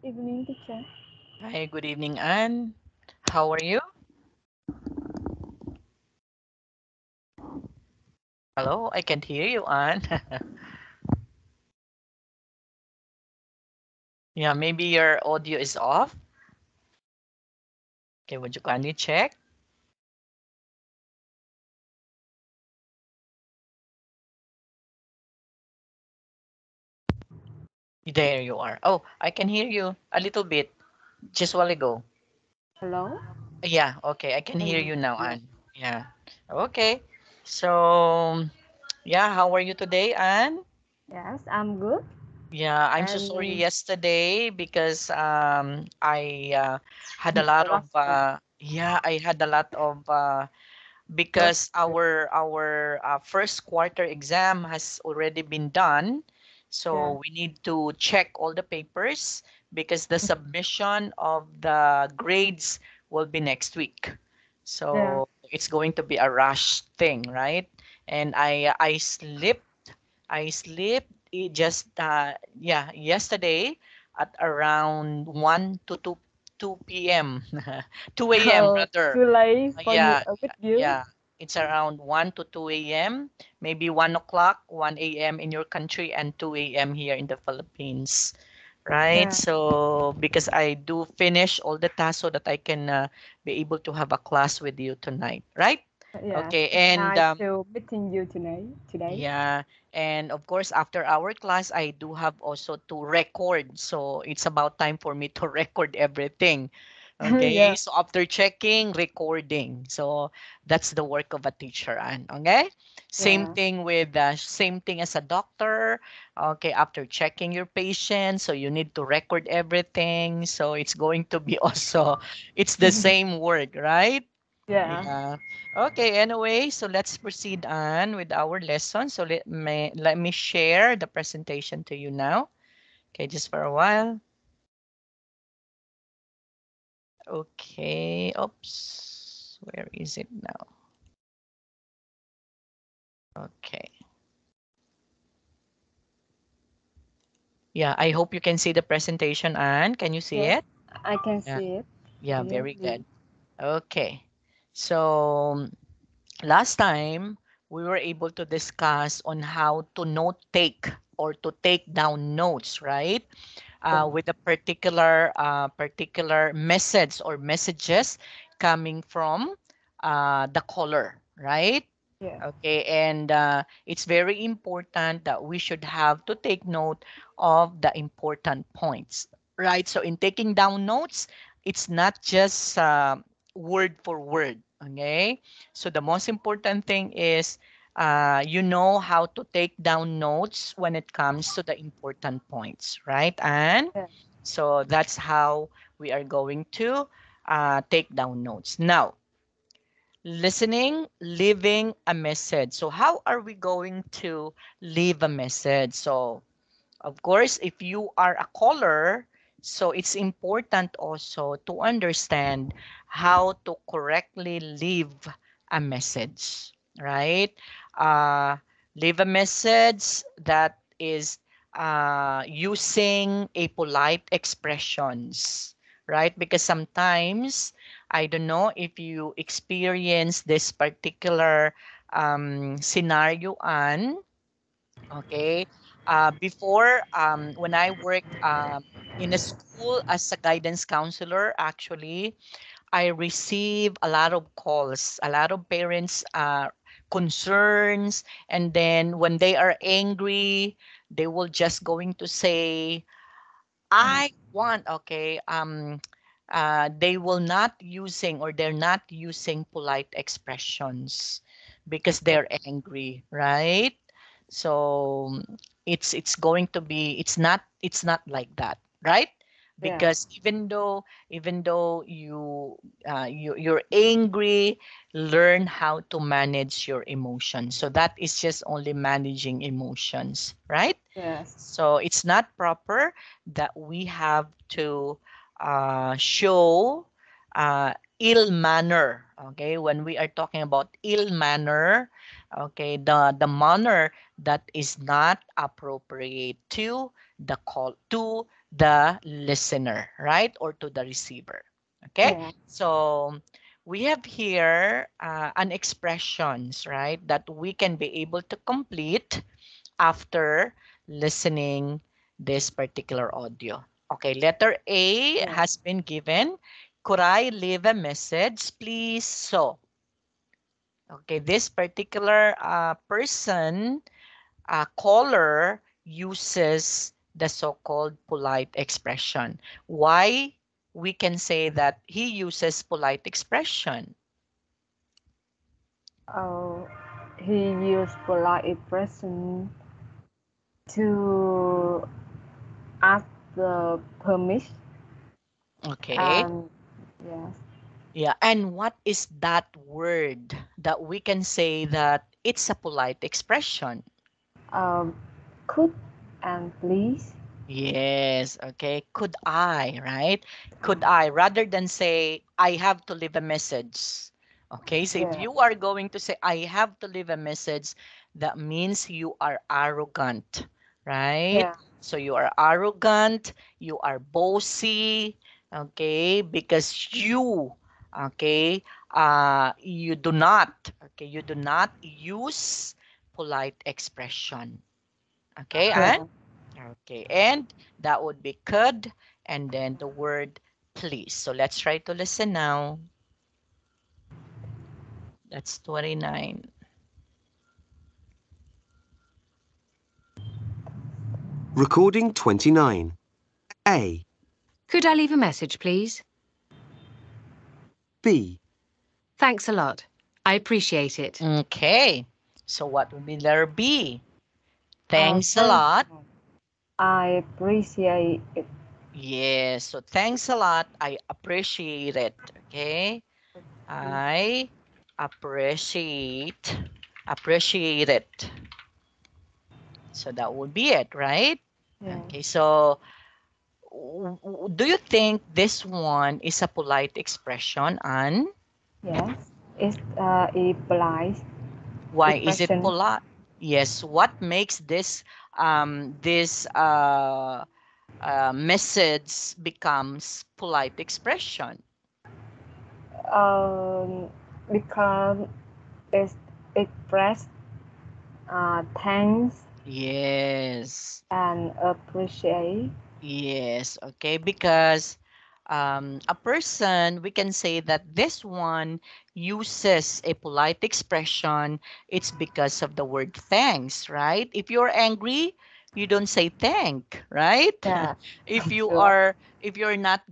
evening, teacher. Hi, good evening, Anne. How are you? Hello, I can't hear you, Anne. Yeah, maybe your audio is off. Okay, would you kindly check? There you are. Oh, I can hear you a little bit just a while ago. Hello? Yeah, okay, I can hear Yes. you now, Yes. Anne. Yeah. Okay. So, yeah, how are you today, Anne? Yes, I'm good. Yeah, I'm so sorry And yesterday because I had a it's the lot of last day. I had a lot of Work. because our first quarter exam has already been done, Yeah. so we need to check all the papers because the submission of the grades will be next week. Yeah. So it's going to be a rush thing, right? And I slept just yesterday at around 1 to 2 p.m. 2 a.m. Oh, rather. too late for you, Yeah, with you. yeah. It's around 1 to 2 a.m., maybe 1 o'clock, 1 a.m. in your country, and 2 a.m. here in the Philippines, right? Yeah. So, because I do finish all the tasks so that I can be able to have a class with you tonight, right? Yes. Okay, It's and nice to meeting you today. Today. yeah, and of course, after our class, I do have also to record. So it's about time for me to record everything. Okay, Yeah. so after checking, recording. So that's the work of a teacher, and okay, Yeah. same thing as a doctor. Okay, after checking your patient, so you need to record everything. So it's going to be also it's the same work, right? Yeah. Yeah. Okay, anyway, so let's proceed on with our lesson. So let me share the presentation to you now. Okay, just for a while. Okay. Oops. Where is it now? Okay. Yeah, I hope you can see the presentation, Anne. Can you see Yes, it? I can Yeah. see it Yeah, very clearly. good. Okay. So last time we were able to discuss on how to note take or to take down notes, right? Yeah. With a particular message or messages coming from the caller, right? Yes. Okay, and it's very important that we should have to take note of the important points, right? So in taking down notes, it's not just word for word, okay? So the most important thing is you know how to take down notes when it comes to the important points, right? And Yeah. so that's how we are going to take down notes. Now, listening, leaving a message. So, how are we going to leave a message? So, of course, if you are a caller, so it's important also to understand how to correctly leave a message, right? Uh, leave a message that is using a polite expressions, right? Because sometimes I don't know if you experience this particular scenario, Anne. Okay. Before, when I worked in a school as a guidance counselor, actually, I receive a lot of calls, a lot of parents concerns, and then when they are angry, they will just going to say, Mm. "I want." Okay. They will not using or they're not using polite expressions because Yeah. they're angry, right? So it's going to be it's not like that, right? Yeah. Because even though you're angry, learn how to manage your emotions. So that is just only managing emotions, right? Yes. So it's not proper that we have to show ill manner. Okay, when we are talking about ill manner, okay, the manner that is not appropriate to the call to the listener, right? Or to the receiver. Okay, Yeah. so we have here an expressions, right, that we can be able to complete after listening this particular audio. Okay, letter A Yeah. has been given. Could I leave a message, please? So, okay, this particular person, caller, uses the so-called polite expression. Why we can say that he uses polite expression? Oh, he used polite expression to ask the permission. Okay. And yes, Yeah, and what is that word that we can say that it's a polite expression? um, could and please. Yes, okay. Could I, right? Could I, rather than say, I have to leave a message. Okay, so if Yeah. you are going to say, I have to leave a message, that means you are arrogant, right? Yeah. So you are arrogant, you are bossy, okay, because you, okay, you do not use polite expression. Okay, and Yeah. okay, and that would be could, and then the word please. So let's try to listen now. That's 29. Recording 29. A. Could I leave a message, please? B. Thanks a lot. I appreciate it. Okay, so what would be letter B? Thanks a Thanks. lot. I appreciate it. Yes, so thanks a lot. I appreciate it. Okay, I appreciate it. So that would be it, right? Yeah. Okay, so do you think this one is a polite expression, Anne? Yes. It's a polite Why is it expression. polite? Yes, what makes this message becomes polite expression? Um, because it's express thanks Yes. and appreciate. Yes, okay, because a person, we can say that this one uses a polite expression. It's because of the word thanks, right? If you're angry, you don't say thank, right? Yeah. if you Sure. are, if you're not,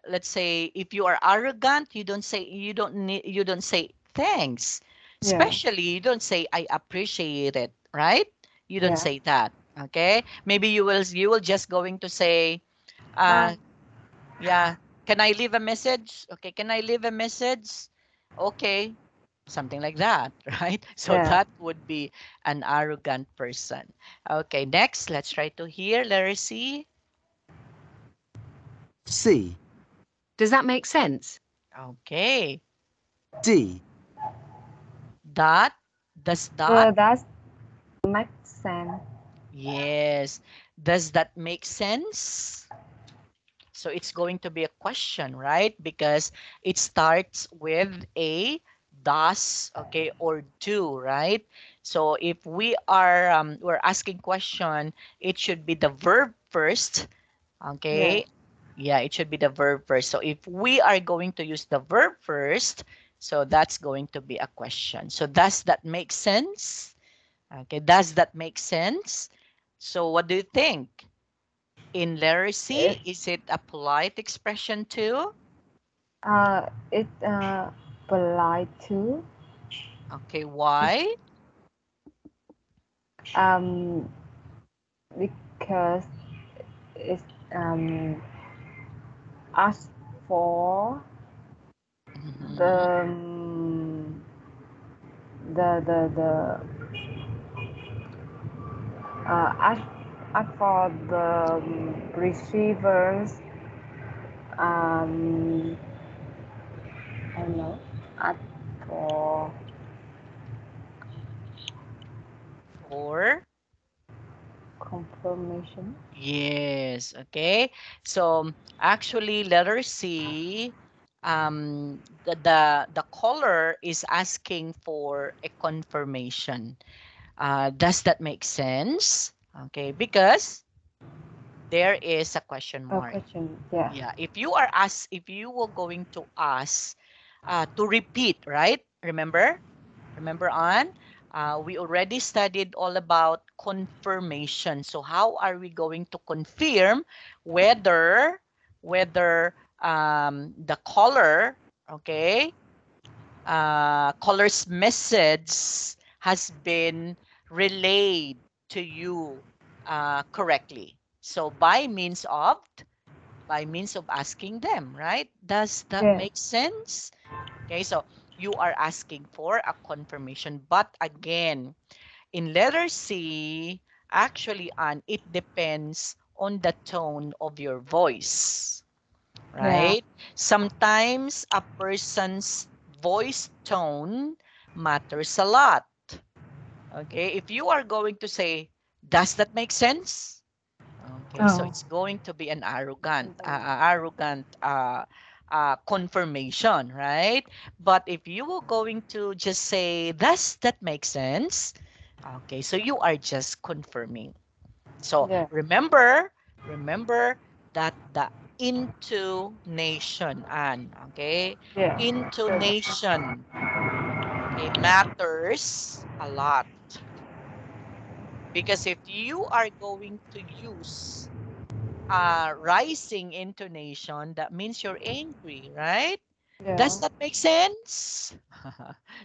let's say, if you are arrogant, you don't say thanks. Yeah. Especially, you don't say I appreciate it, right? You don't Yeah. say that. Okay, maybe you will just going to say, Uh, uh yeah, can I leave a message? Okay, can I leave a message? Okay, something like that. Right? So yeah. that would be an arrogant person. Okay, next, let's try to hear letter C. C. Does that make sense? Okay, D. that, does that, That makes sense. yes, does that make sense? So it's going to be a question, right? Because it starts with a does, okay, or do, right? So if we are we're asking question, it should be the verb first, Yeah. okay? Yeah, it should be the verb first. So if we are going to use the verb first, so that's going to be a question. So does that make sense? Okay, does that make sense? So what do you think? In literacy, It's is it a polite expression too? it's polite too. Okay, why? Um, because it's ask for Mhm. the the ask for the receivers um I don't know ask for For confirmation. Yes, okay. So actually letter C, the caller is asking for a confirmation. Does that make sense? Okay, because there is a question A mark. question. Yeah. Yeah, if you were going to ask to repeat, right? Remember on, we already studied all about confirmation. So how are we going to confirm whether the caller, okay, caller's message has been relayed to you correctly? So by means of asking them, right? Does that Yeah. make sense? Okay, so you are asking for a confirmation. But again, in letter C, actually, it depends on the tone of your voice, Yeah. right? Sometimes a person's voice tone matters a lot. Okay, if you are going to say, does that make sense? Okay, so Oh. it's going to be an arrogant confirmation, right? But if you were going to just say, does that make sense? Okay, so you are just confirming. So Yeah. remember that the intonation, and okay, Yeah. Good. intonation, okay, matters a lot. Because if you are going to use rising intonation, that means you're angry, right? Yeah. Does that make sense?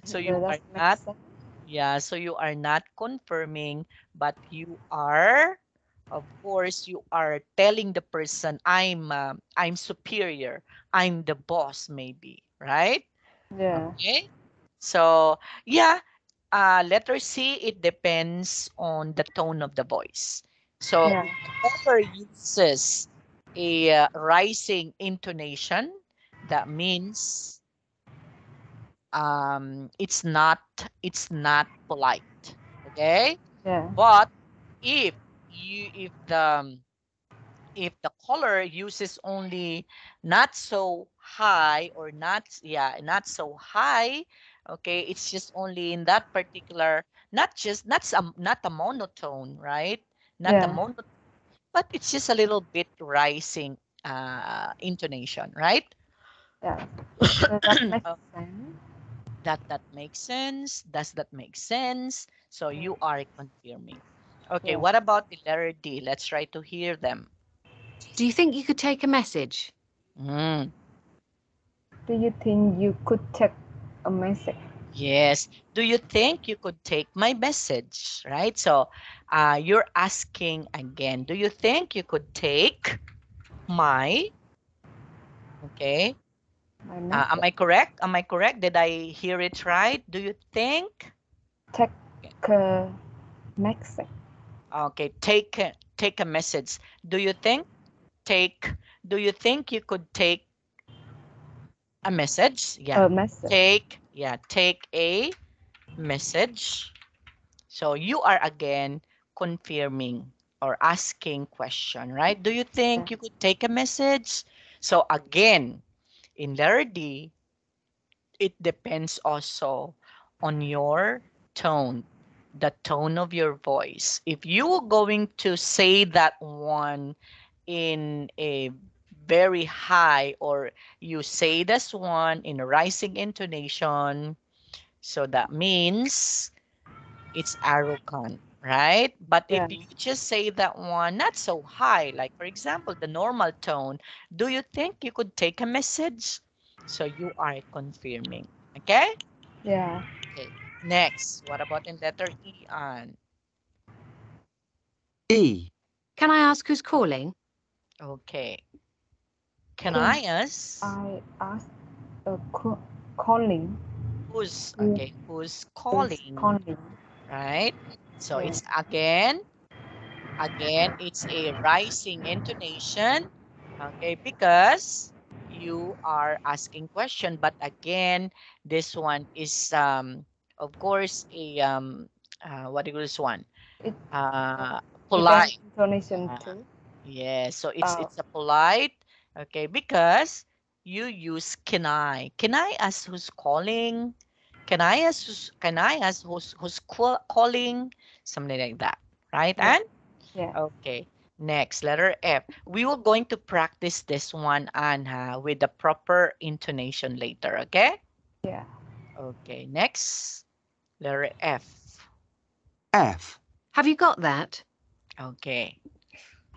So you Does are that make not, sense? yeah, so you are not confirming, but you are, of course, you are telling the person, I'm superior, I'm the boss, maybe, right? Yeah. Okay. So yeah, letter C, it depends on the tone of the voice. So Yeah. if the caller uses a rising intonation, that means it's not polite. Okay. Yeah. But if you if the caller uses only not so high, or not so high, okay, it's just only in that particular, not a monotone, right? Not a Yeah. monotone, but it's just a little bit rising intonation, right? Yeah. Does that make Uh, sense? that makes sense. Does that make sense? So you are confirming. Okay, Yeah. what about the letter D? Let's try to hear them. Do you think you could take a message? Mm. Do you think you could take a message? Yes. Do you think you could take my message? Right? So you're asking again, do you think you could take my, okay? My Am message. I correct? Am I correct? Did I hear it right? Do you think? Take Okay. a message. Okay, take a message. Do you think take do you think you could take a message? Yeah. A message. Take a message. So you are again confirming or asking question, right? Do you Yeah. think you could take a message? So again, in letter D, it depends also on your tone, the tone of your voice. If you are going to say that one in a very high, or you say this one in a rising intonation, so that means it's arrogant, right? But if Yeah. you just say that one not so high, like for example, the normal tone, do you think you could take a message? So you are confirming. Okay? Yeah. Okay. Next, what about in letter E on? E, Can I ask who's calling? Okay. Can Can I ask I ask a calling? Who who's is calling, calling? right? So Yeah. it's again, it's a rising intonation, okay, because you are asking question. But again, this one is of course a what do you call this one? It Uh, polite. Intonation Ah, too. yeah, so Oh, it's a polite, okay, because you use can I. Can I ask who's calling? Can I ask who's calling? Something like that, right? yeah, And yeah, okay, next letter F. We will going to practice this one, Anha, with the proper intonation later, okay? yeah. Okay, next letter F. F, Have you got that? Okay.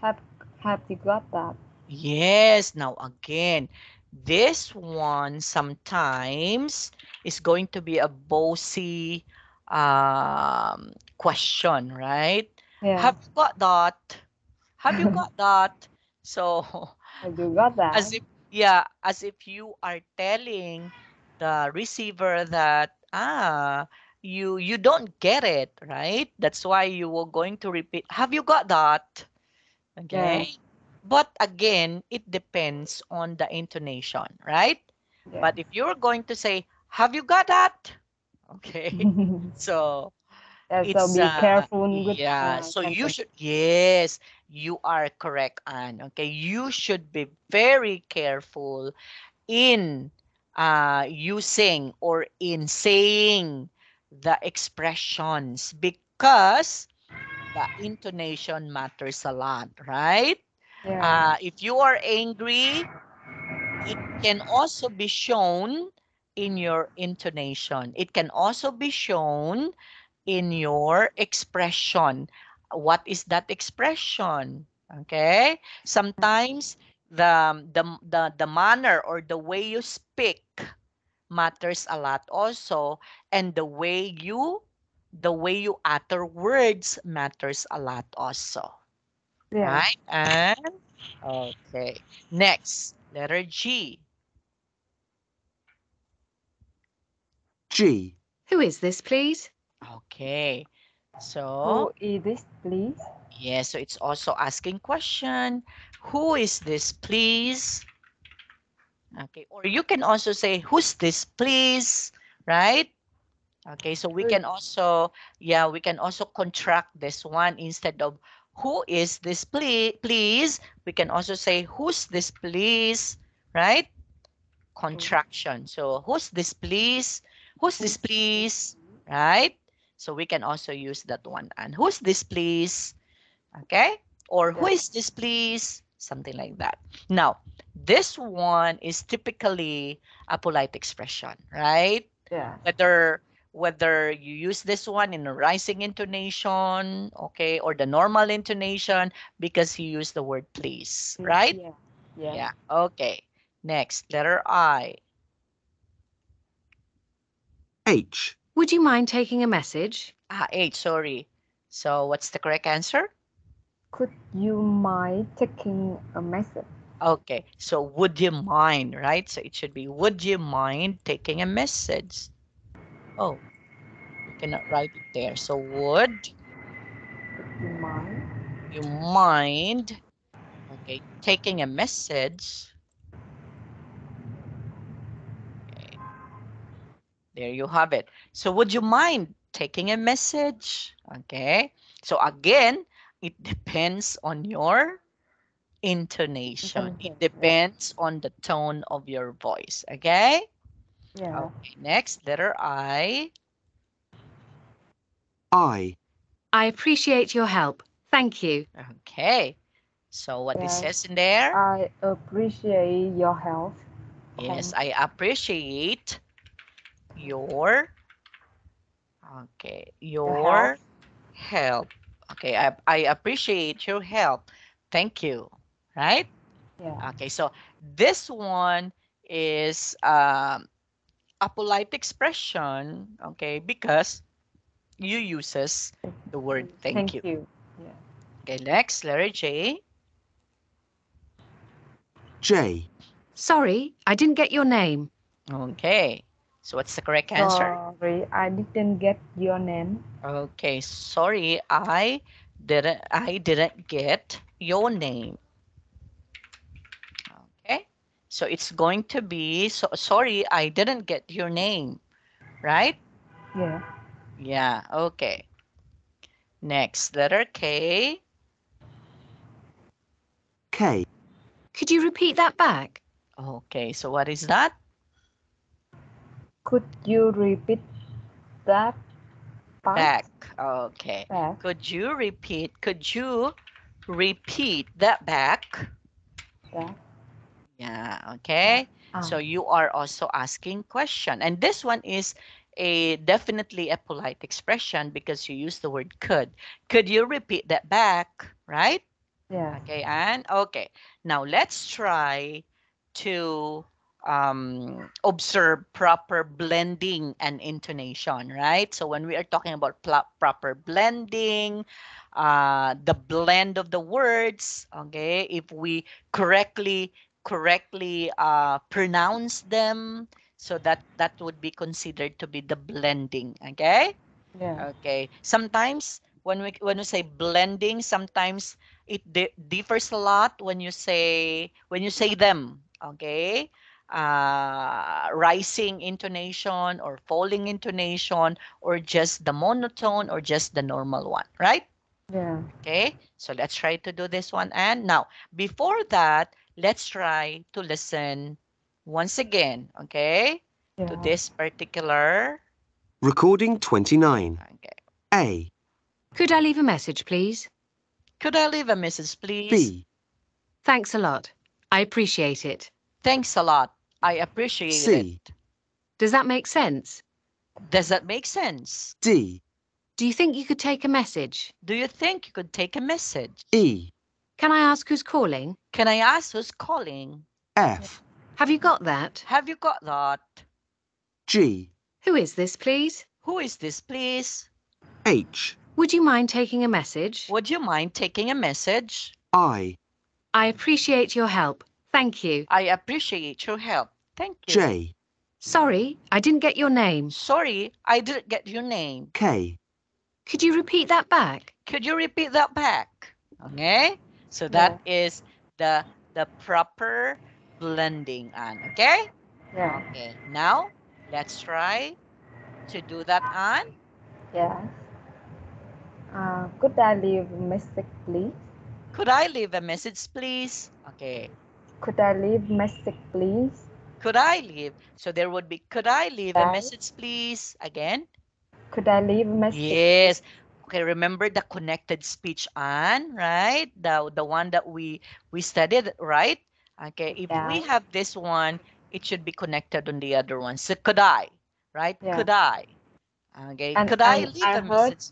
Have Have you got that? Yes, now again, this one sometimes is going to be a bossy question, right? Yeah. Have you got that? Have you got that? So Have you got that? as if, yeah, as if you are telling the receiver that you don't get it, right? That's why you were going to repeat, have you got that? Yeah, Okay. But again, it depends on the intonation, right? yeah. But if you're going to say, have you got that? Okay. So Yeah, so it's be careful with yeah, so you sentence. should, yes, you are correct, Anne. Okay, you should be very careful in using or in saying the expressions because the intonation matters a lot, right? Yeah, If you are angry, it can also be shown in your intonation. It can also be shown in your expression. What is that expression? Okay? Sometimes the manner or the way you speak matters a lot also, and the way you utter words matters a lot also. yeah. Right? And okay. Next, letter G. G, Who is this, please? Okay. So, Who is this, please? yeah, so it's also asking question. Who is this, please? Okay. Or you can also say, who's this, please? Right? Okay, so we can also, yeah, we can also contract this one instead of who is this, please? We can also say, who's this, please? Right? Contraction. So who's this please? Who's this please? Right? So we can also use that one. And who's this please? Okay? Or who Yeah, is this please? Something like that. Now, this one is typically a polite expression, right? yeah. Whether you use this one in a rising intonation, okay, or the normal intonation because you use the word please, right? Yeah, yeah. Yeah. Okay. Next, letter I. H, Would you mind taking a message? H, sorry. So what's the correct answer? Could you mind taking a message? Okay, so would you mind, right? So it should be, would you mind taking a message? Oh, we cannot write it there. So would Could you mind? you mind, okay, taking a message? Okay, there you have it. So would you mind taking a message? Okay, so again, it depends on your intonation. It Yeah, depends on the tone of your voice. Okay? yeah. Okay, next, letter I. I, I appreciate your help. Thank you. Okay. So what it Yes, says in there? I appreciate your help. Yes, Thank I appreciate your your help. your help. Okay, I appreciate your help. Thank you. Right? Yeah, Okay, so this one is a polite expression, okay, because you uses the word thank thank you. you. Yeah. Okay, next, letter J. J, Sorry, I didn't get your name. Okay, so what's the correct answer? Sorry, I didn't get your name. Okay, sorry, I didn't get your name. Okay, so it's going to be, so sorry, I didn't get your name, right? Yeah. Yeah, okay. Next, letter K. K. Could you repeat that back? Okay, so what is that? Could you repeat that part? Back. Okay. Back. Could you repeat that back? Back. Yeah, okay. Ah. So you are also asking question. And this one is definitely a polite expression because you use the word could. Could you repeat that back, right? Yes. Okay, and okay. Now let's try to observe proper blending and intonation, right? So when we are talking about proper blending, the blend of the words, okay, if we correctly pronounce them, so that would be considered to be the blending, okay? Yeah. Okay. Sometimes when we say blending, sometimes it differs a lot when you say them. Okay. Rising intonation or falling intonation or just the monotone or just the normal one, right? Yeah. Okay. So let's try to do this one. And now, before that, let's try to listen once again, okay, to Yeah. this particular. Recording 29. Okay. A. Could I leave a message, please? Could I leave a message, please? B. Thanks a lot. I appreciate it. Thanks a lot. I appreciate C. it. Does that make sense? Does that make sense? D. Do you think you could take a message? Do you think you could take a message? E. Can I ask who's calling? Can I ask who's calling? F. Have you got that? Have you got that? G. Who is this, please? Who is this, please? H. Would you mind taking a message? Would you mind taking a message? I. I appreciate your help. Thank you. I appreciate your help. Thank you. J. Sorry, I didn't get your name. Sorry, I didn't get your name. K. Could you repeat that back? Could you repeat that back? Okay? So that is the proper blending, Anne. Okay? Yeah. Okay. Now, let's try to do that, Anne. Yes. Could I leave a message, please? Could I leave a message, please? Okay. Could I leave a message, please? Could I leave? So there would be, could I leave a Right. message, please? Again? Could I leave a message? Yes. Okay, remember the connected speech, Anne, right? The one that we studied, right? Okay, if we Yeah. have this one, it should be connected on the other one. So could I, right? Yeah. Could I? Okay, And could I and leave I a heard- message?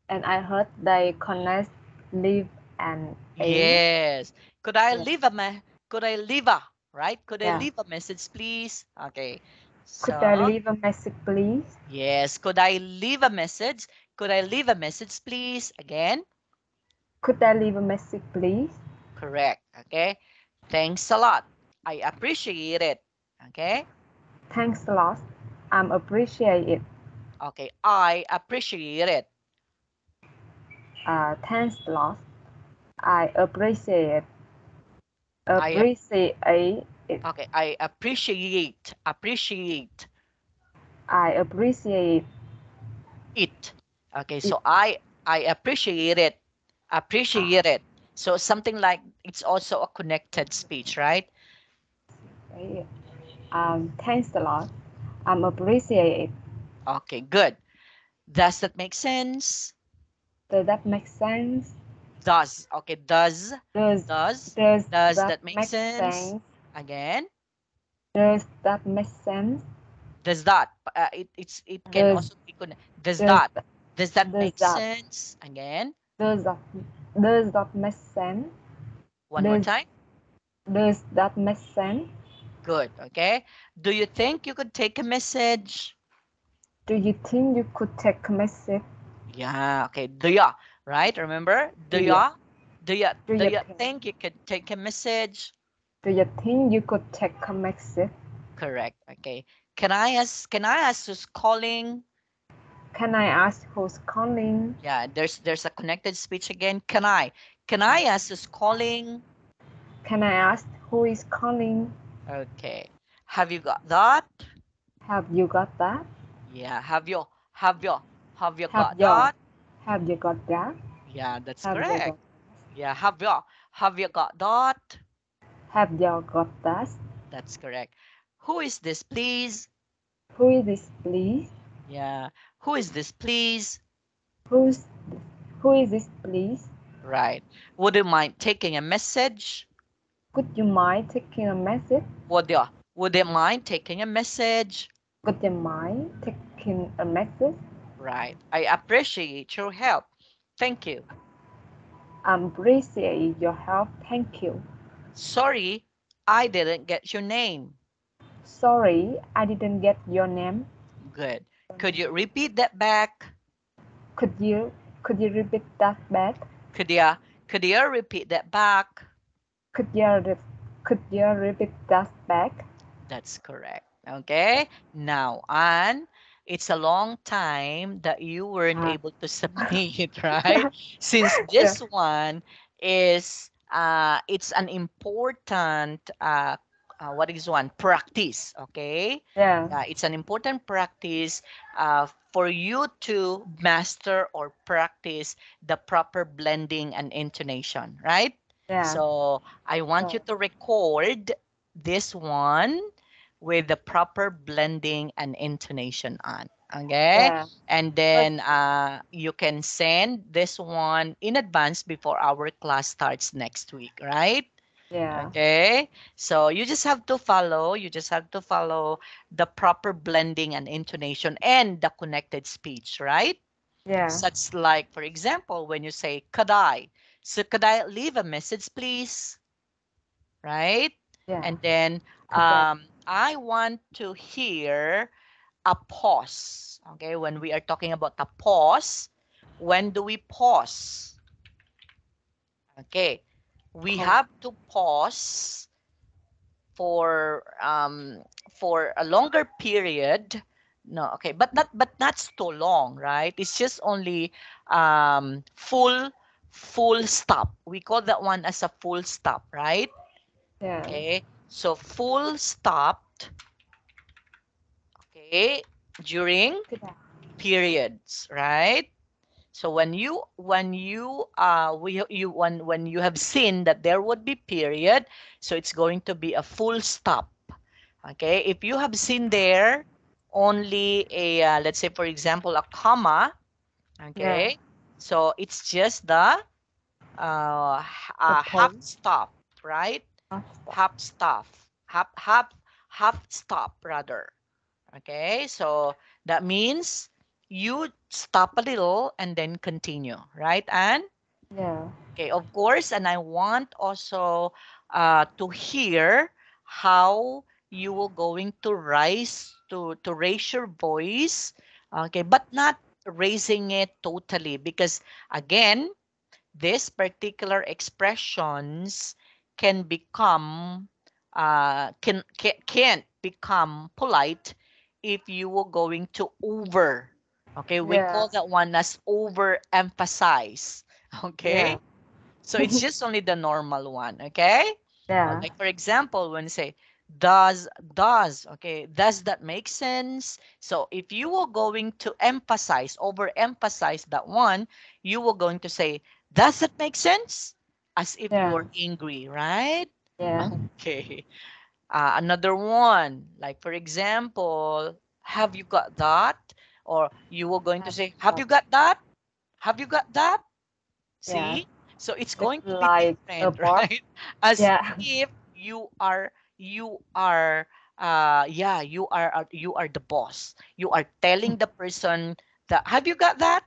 And I heard they connect leave and a. Yes. Could I Yeah. leave could I leave a, right? Could I Yeah. leave a message, please? Okay. Could So, I leave a message, please? yes. Could I leave a message? Could I leave a message, please? Again? Could I leave a message, please? Correct. Okay. Thanks a lot. I appreciate it. Okay. Thanks a lot. Appreciate it. Okay. I appreciate it. Thanks a lot. I appreciate it. I ap- Appreciate it. Okay. I appreciate. Appreciate I appreciate it. Okay. So I appreciate it. Appreciate it. So something like it's also a connected speech, right? it. Thanks a lot. Appreciate it. Okay, good. Does that make sense? Does that make sense? Does. Okay, does Does that make sense? Again? Does that make sense? Does that? It can Does- also be does does that that- does that does make that- sense? Again? Does that make sense? One more Does- time. Does that make sense? Good. Okay. Do you think you could take a message? Do you think you could take a message? Yeah. Okay. Do ya? Right? Remember? Do Do ya? ya? Do ya? Do Do ya ya think- think you could take a message? Do you think you could take a message? Correct. Okay. Can I ask who's calling? Can I ask who's calling? Yeah, there's a connected speech again. Can I ask who's calling? Can I ask who is calling? Okay. Have you got that? Have you got that? Yeah. Have you Have got you- that? Have you got that? Yeah, that's Have you correct. got- Yeah. Have you got that? Have you got that? That's correct. Who is this, please? Who is this, please? Yeah. Who is this, please? Who's who is this, please? Right. Would you mind taking a message? Could you mind taking a message? Would you mind taking a message? Could you mind taking a message? Right. I appreciate your help. Thank you. Appreciate your help. Thank you. Sorry, I didn't get your name. Sorry, I didn't get your name. Good. Could you repeat that back? Could you repeat that back? Could you repeat that back? Could you repeat that back? That's correct. Okay. Now, Anne, it's a long time that you weren't able to submit, right? Since this one is it's an important what is one practice, okay? Yeah. It's an important practice for you to master or practice the proper blending and intonation, right? Yeah. So I want you to record this one with the proper blending and intonation on. Okay. Yeah. And then you can send this one in advance before our class starts next week, right? Yeah. Okay. So you just have to follow, the proper blending and intonation and the connected speech, right? Yeah. Such like, for example, when you say, could I? So could I leave a message, please? Right? Yeah. And then Correct. I want to hear a pause. Okay, when we are talking about a pause, when do we pause? Okay, we have to pause for a longer period. No, okay, but not too long, right? It's just only full stop. We call that one as a full stop, right? Yeah. Okay, so full stopped, okay, during periods, right? So when you when you have seen that there would be period, so it's going to be a full stop. Okay, if you have seen there only a let's say for example a comma, okay, so it's just the half stop, right? Half stop, half stop rather. Okay, so that means you stop a little and then continue, right? And Yeah. okay, of course, and I want also to hear how you will going to raise your voice, okay, but not raising it totally because again, these particular expressions can become can't become polite if you were going to over. Okay, we call that one as overemphasize. Okay, Yeah. so it's just only the normal one. Okay, Yeah. like for example, when you say okay, does that make sense? So if you were going to emphasize, overemphasize that one, you were going to say, does that make sense? As if you Yeah. were angry, right? Yeah. Okay. Another one, like for example, have you got that? Or you were going to say, have you got that? Have you got that? Yeah. See? So it's It's going to be like a different, bot. right? As Yeah. if you are the boss. You are telling the person that have you got that?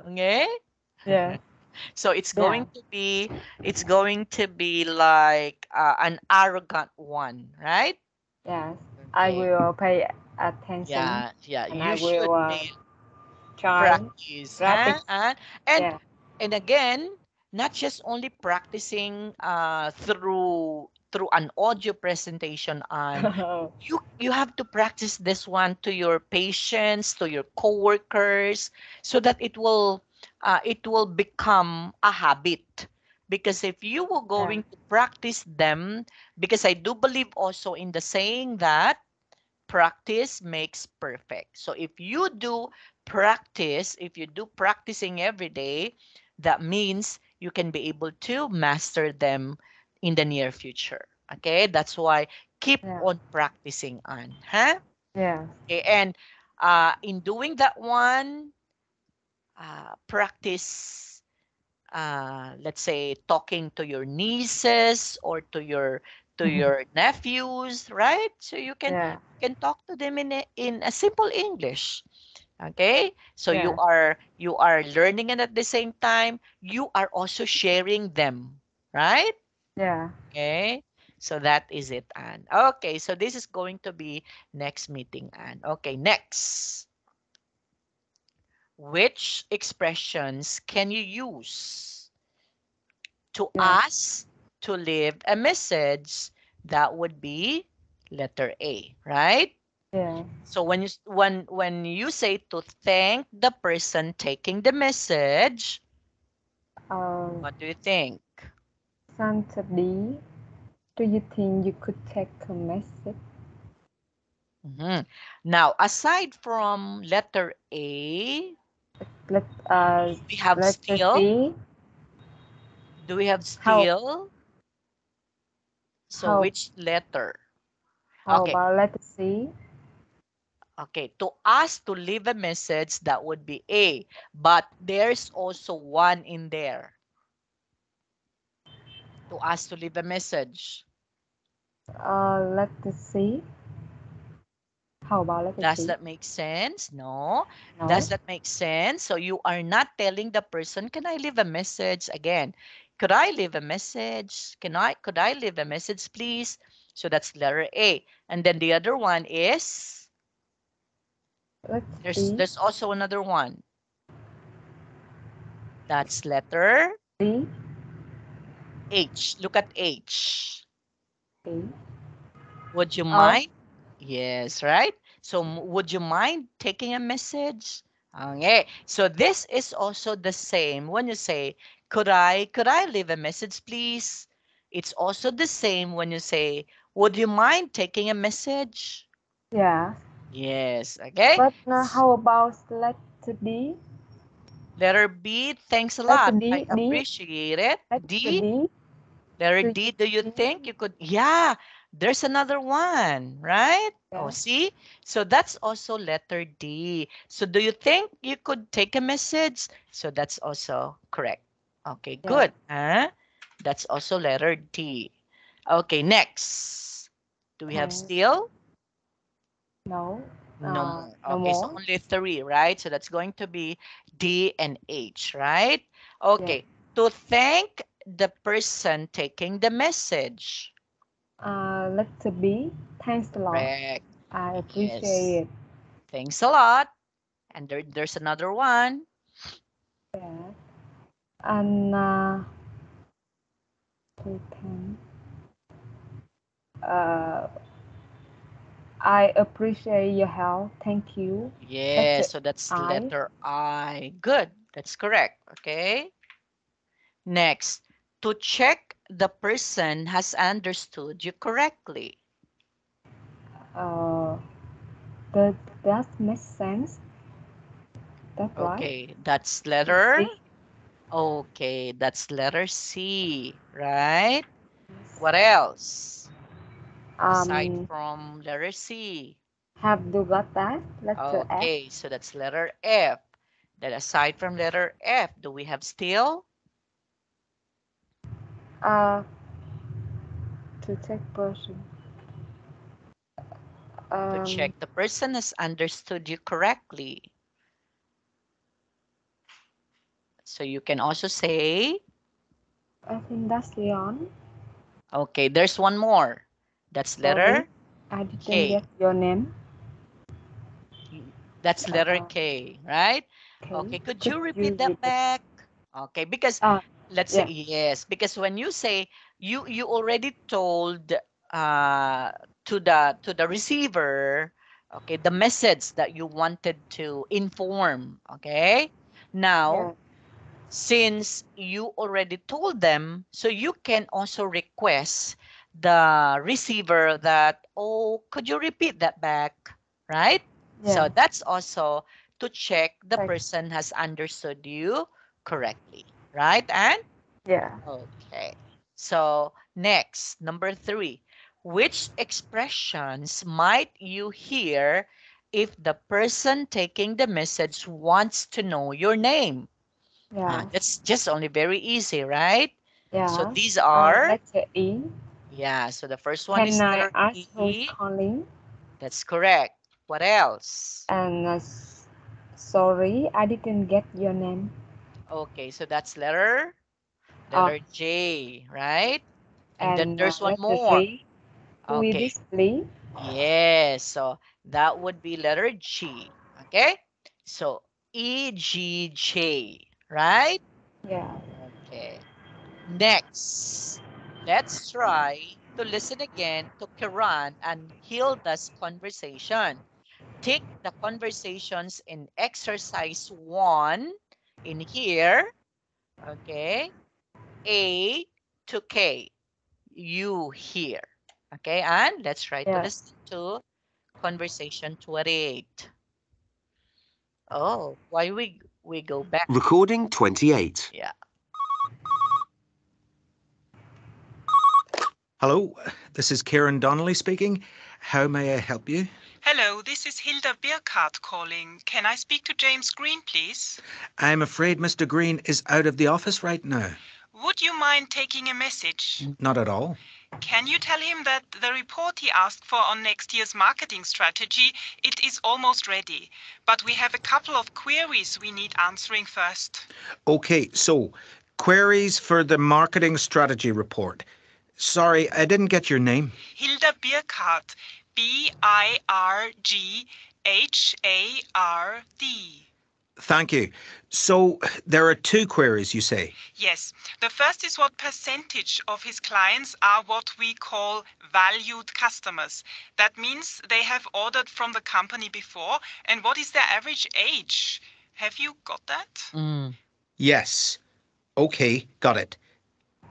Okay? Yeah. So Yeah. it's going to be like an arrogant one, right? Yes. I Okay. will pay attention Yeah, and I you should will pay try practice, huh? practice. And Yeah. and again, not just only practicing through an audio presentation on you have to practice this one to your patients, to your coworkers, so that it will become a habit. Because if you were Yeah. going to practice them, because I do believe also in the saying that practice makes perfect. So if you do practicing every day, that means you can be able to master them in the near future. Okay, that's why keep Yeah. on practicing on, huh? Yes. Okay, and in doing that one, practice, let's say, talking to your nieces or to your nephews, right? So you Yeah. can talk to them in a simple English. Okay, so Yeah. you are learning, and at the same time you are also sharing them, right? Yeah. Okay, so that is it, Anne. Okay, so this is going to be next meeting, Anne. Okay, next. Which expressions can you use to Yeah. ask to leave a message? That would be letter A, right? Yeah. So when you say to thank the person taking the message, Um, what do you think? Santa D, do you think you could take a message? Mhm. Now, aside from letter A, Let we have let's still. see. Do we have How still? So how which letter? how Okay. about let's see? Okay, to ask to leave a message, that would be A. But there's also one in there. To ask to leave a message. Let's see. How about let's Does see? that make sense? No. No. Does that make sense? So you are not telling the person, can I leave a message? Again, could I leave a message? Could I leave a message, please? So that's letter A. And then the other one is, Let's see. there's also another one. That's letter D. H. Look at H. A. Would you Oh. mind? Yes, right? So would you mind taking a message? Okay. So this is also the same when you say, could I leave a message, please? It's also the same when you say, would you mind taking a message? Yeah. Yes, okay. But how about letter D? Letter B, thanks a Letter lot. I D. D. appreciate it. Letter D, D. letter Do D, do you you think think? you could? Yeah, there's another one, right? Oh, Yeah. see? So that's also letter D. So do you think you could take a message? So that's also correct. Okay, Yeah. good. Huh? That's also letter D. Okay, next. Do we have And still? no. No more. No Okay, so more. only three, right? So that's going to be D and H, right? Yeah. Okay, to thank the person taking the message. Letter B. Thanks a lot. Correct. I Yes. appreciate it. Thanks a lot. And there's another one. Yeah. And to thank. Uh, I appreciate your help. Thank you. That's Yes, it. so that's I. letter I. Good. That's correct. Okay. Next, to check the person has understood you correctly. Uh, does that make sense? That's right. Okay, that's Let's letter. see. Okay, that's letter C, right? What else? Aside Um, from letter C. have you got that? Letter F. Okay, so that's letter F. Then aside from letter F, do we have still? Uh, to check person. To check Um, the person has understood you correctly. So you can also say, I think that's Leon. okay, there's one more. That's Sorry, letter I didn't K. get your name. That's letter Uh, K, right? okay. Okay, could Could you you repeat read that it? back? Okay, because let's say Yeah. yes, because when you say you already told uh to the receiver, okay, the message that you wanted to inform, okay? Now, Yeah. since you already told them, so you can also request the receiver that, oh, could you repeat that back, right? So Yeah. that's also to check the Right. person has understood you correctly, right? And Yeah. Okay. So next, number 3. Which expressions might you hear if the person taking the message wants to know your name? Yeah. That's just only very easy, right? So Yeah. these are, Letter E. yeah, so the first one Can is I letter ask who's E. calling? That's correct. What else? And sorry, I didn't get your name. Okay, so that's letter Uh, J, right? And then and there's one letter more. G. Who is Okay. this, please? Yes, so that would be letter G. Okay? So EGJ, right? Yeah. Okay. Next, let's try to listen again to Kiran and Hilda's conversation. Take the conversations in exercise 1 in here. Okay? A to K. You here. Okay, and let's try to Yes. listen to conversation 28. Oh, why we go back? Recording 28. Yeah. Hello, this is Kieran Donnelly speaking. How may I help you? Hello, this is Hilda Birkhardt calling. Can I speak to James Green, please? I'm afraid Mr. Green is out of the office right now. Would you mind taking a message? Not at all. Can you tell him that the report he asked for on next year's marketing strategy, it is almost ready. But we have a couple of queries we need answering first. Okay, so queries for the marketing strategy report. Sorry, I didn't get your name. Hilda Birkhardt, Birghard. Thank you. So there are 2 queries, you say? Yes. The first is what percentage of his clients are what we call valued customers. That means they have ordered from the company before, and what is their average age? Have you got that? Yes. Okay, got it.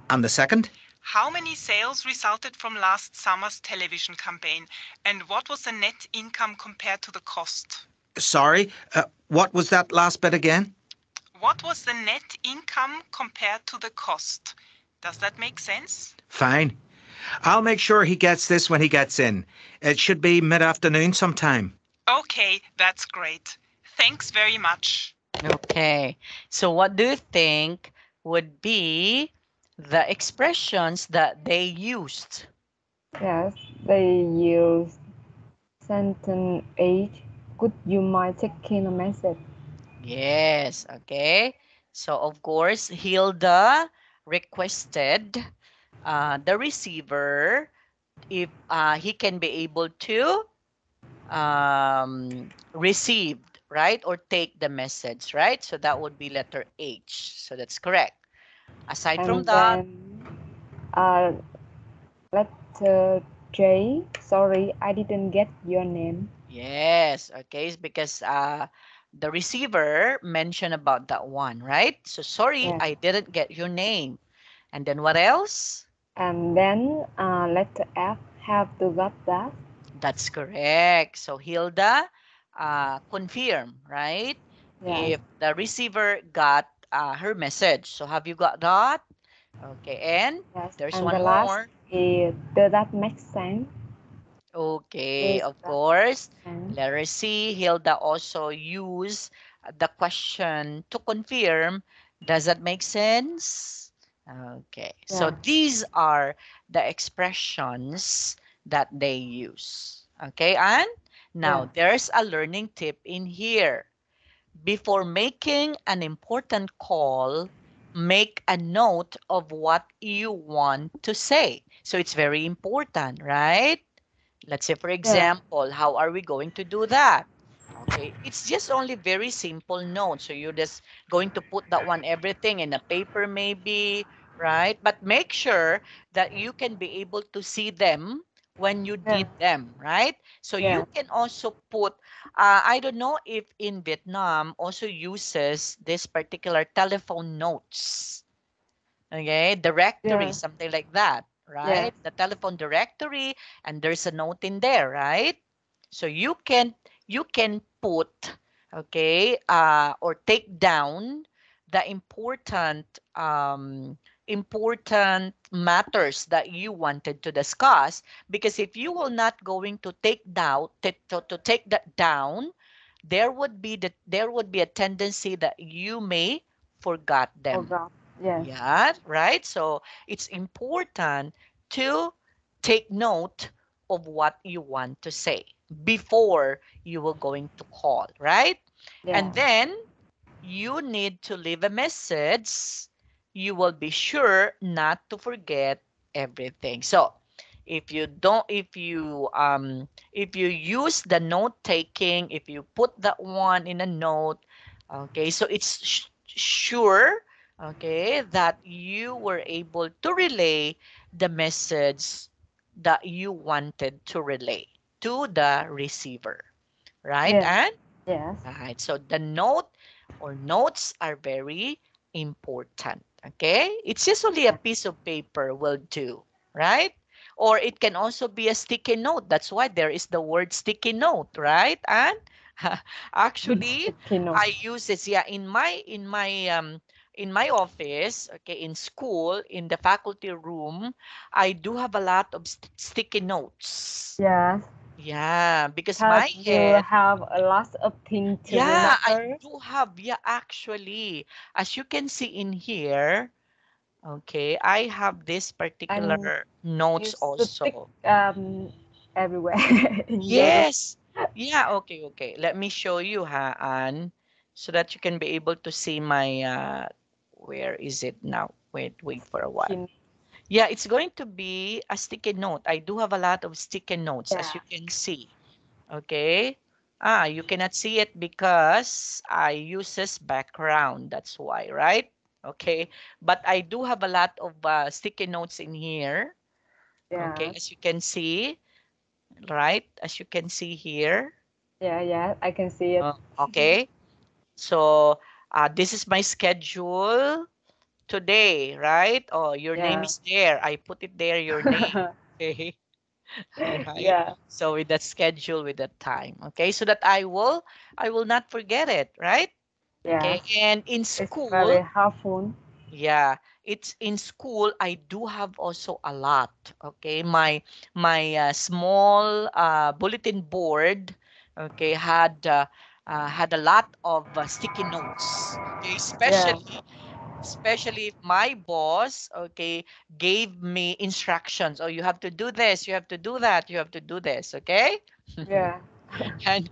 And the second? How many sales resulted from last summer's television campaign, and what was the net income compared to the cost? Sorry, what was that last bit again? What was the net income compared to the cost? Does that make sense? Fine. I'll make sure he gets this when he gets in. It should be mid-afternoon sometime. Okay, that's great. Thanks very much. Okay. So what do you think would be the expressions that they used? Yes. They use sentence H. Could you mind taking a message? Yes, okay. So of course, Hilda requested the receiver if he can be able to receive, right? Or take the message, right? So that would be letter H. So that's correct. Aside from And that, then letter J. Sorry, I didn't get your name. yes, okay, it's because the receiver mentioned about that one, right? So sorry, Yes. I didn't get your name. And then what else? And then letter F. Have to got that. That's correct. So Hilda confirm, right? Yes. If the receiver got her message. So have you got that? Okay, and Yes. there's And one the last more. is, does that make sense? Okay, Is of that course. sense? Letter C, Hilda also use the question to confirm. Does that make sense? Okay, so Yeah. these are the expressions that they use. Okay, and now Yeah. there's a learning tip in here. Before making an important call, make a note of what you want to say. So it's very important, right? Let's say, for Yeah. example, how are we going to do that? Okay, it's just only very simple notes. So you're just going to put that one everything in a paper maybe, right? But make sure that you can be able to see them when you Yeah. did them, right? So you Yeah. can also put, I don't know if in Vietnam also uses this particular telephone notes, okay, directory, Yeah. something like that, Yeah. right? The telephone directory, and there's a note in there, right? So you can put, okay, or take down the important important matters that you wanted to discuss, because if you will not going to take take that down, there would be a tendency that you may forgot them. Forgot. Yes. Yeah, right? So it's important to take note of what you want to say before you will going to call, right? And Yeah. then you need to leave a message. You will be sure not to forget everything. So if you don't, if you use the note taking, if you put that one in a note, okay, so it's sure, okay, that you were able to relay the message that you wanted to relay to the receiver, right? Yes. And Yes. right, so the note or notes are very important. Okay, it's just only a piece of paper will do, right? Or it can also be a sticky note. That's why there is the word sticky note, right? And actually, Sticky note. I use this, yeah, in my office, okay, in school, in the faculty room, I do have a lot of sticky notes. Yes. Yeah, because Because my you head, have a lot of things to yeah, I remember. do have, yeah, actually, as you can see in here, okay, I have this And particular you notes stick also. everywhere in your room. Yes, yeah, okay, okay. Let me show you, Anne, so that you can be able to see my, where is it now? Wait for a while. Skin. Yeah, it's going to be a sticky note. I do have a lot of sticky notes, as Yeah. you can see. Okay. You cannot see it because I use this background. That's why, right? Okay. But I do have a lot of sticky notes in here. Okay. Yeah. As you can see, right? As you can see here. Yeah. Yeah. I can see it. Okay. So this is my schedule today, right? Oh, your name Yeah. is there. I put it there, your name. Okay. Right? Yeah. So with that schedule, with that time, okay, so that I will not forget it, right? Okay, Yes. and in It's school, very helpful. yeah, it's in school. I do have also a lot. Okay, my small bulletin board, okay, had a lot of sticky notes. Okay, Yeah. especially if my boss, okay, gave me instructions. Oh, you have to do this, you have to do that, you have to do this, okay? Yeah. and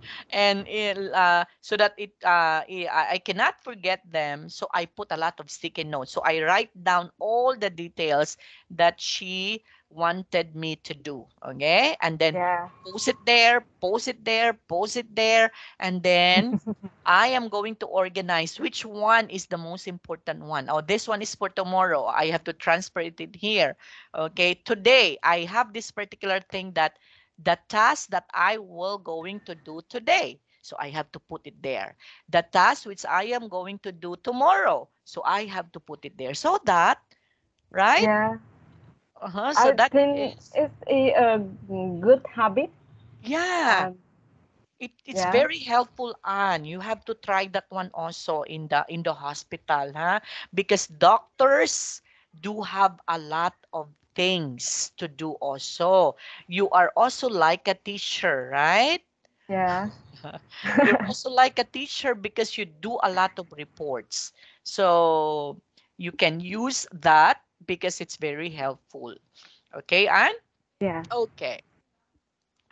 so that I cannot forget them, so I put a lot of sticky notes, so I write down all the details that she wanted me to do, okay, and then Yeah. post it there, post it there, post it there, and then I am going to organize which one is the most important one. Oh, this one is for tomorrow, I have to transfer it in here. Okay, today I have this particular thing, that the task that I will going to do today. So I have to put it there. The task which I am going to do tomorrow. So I have to put it there. So that, right? Yeah. So I that think is, it's a good habit. yeah. Um, It's yeah. very helpful, Anne. You have to try that one also in the hospital, huh? Because doctors do have a lot of things to do also. You are also like a teacher, right? Yeah. You're also like a teacher because you do a lot of reports. So you can use that because it's very helpful. Okay, Anne? Yeah. Okay.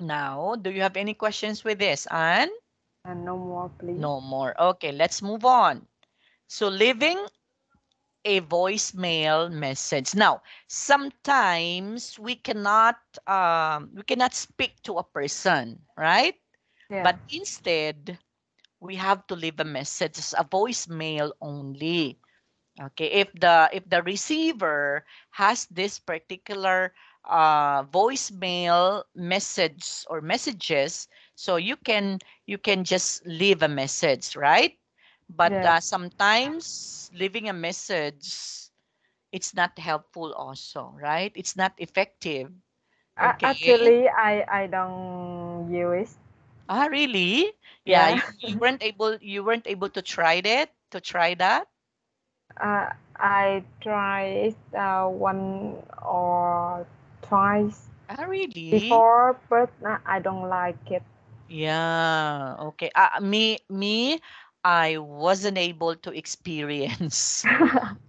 Now, do you have any questions with this, Anne? And no more, please. No more. Okay, let's move on. So leaving a voicemail message. Now, sometimes we cannot speak to a person, right? Yeah. But instead, we have to leave a message, a voicemail only. Okay, if the receiver has this particular voicemail message or messages, so you can just leave a message, right? But Yes. sometimes leaving a message, it's not helpful also, right? It's not effective. Okay. Actually, I don't use it. Ah, really? Yeah, Yeah. you weren't able to try that. I try it one or twice Ah, really? before, but I don't like it. Yeah. Okay. Me, I wasn't able to experience.